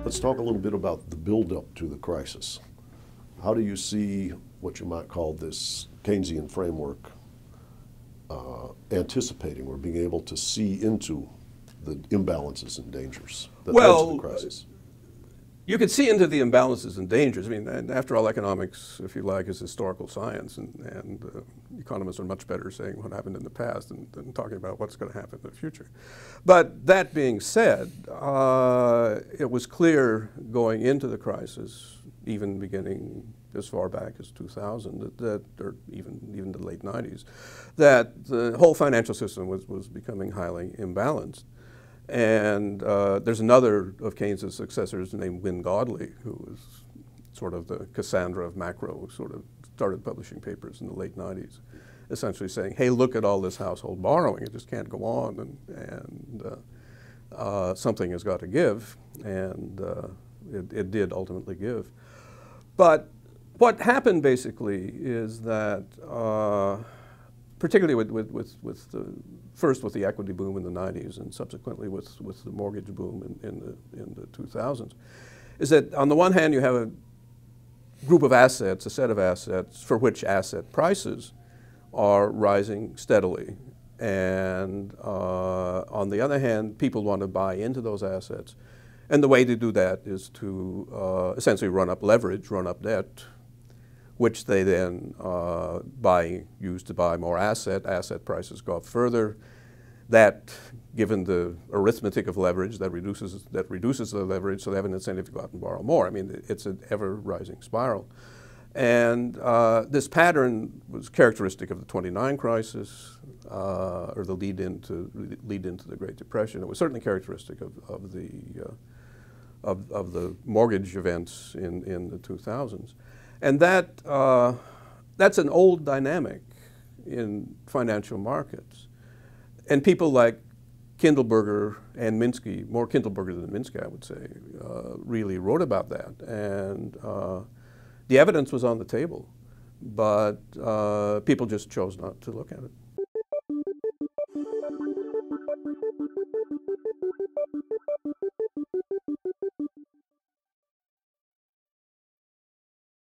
Let's talk a little bit about the build-up to the crisis. How do you see what you might call this Keynesian framework anticipating or being able to see into the imbalances and dangers that led to the crisis? You could see into the imbalances and dangers. I mean, after all, economics, if you like, is historical science, and economists are much better saying what happened in the past than talking about what's going to happen in the future. But that being said, it was clear going into the crisis, even beginning as far back as 2000, or even the late 90s, that the whole financial system was becoming highly imbalanced. And there's another of Keynes' successors named Wynne Godley, who was sort of the Cassandra of macro, who sort of started publishing papers in the late 90s, essentially saying, hey, look at all this household borrowing. It just can't go on, and something has got to give. And it did ultimately give. But what happened basically is that, particularly first with the equity boom in the 90s and subsequently with the mortgage boom in the 2000s, is that on the one hand you have a group of assets, a set of assets for which asset prices are rising steadily. And on the other hand, people want to buy into those assets. And the way to do that is to essentially run up leverage, run up debt, which they then use to buy more asset prices go up further. That, given the arithmetic of leverage, that reduces the leverage, so they have an incentive to go out and borrow more. I mean, it's an ever-rising spiral. And this pattern was characteristic of the '29 crisis, or the lead into the Great Depression. It was certainly characteristic of the mortgage events in the 2000s. And that's an old dynamic in financial markets. And people like Kindleberger and Minsky, more Kindleberger than Minsky, I would say, really wrote about that. And the evidence was on the table, but people just chose not to look at it.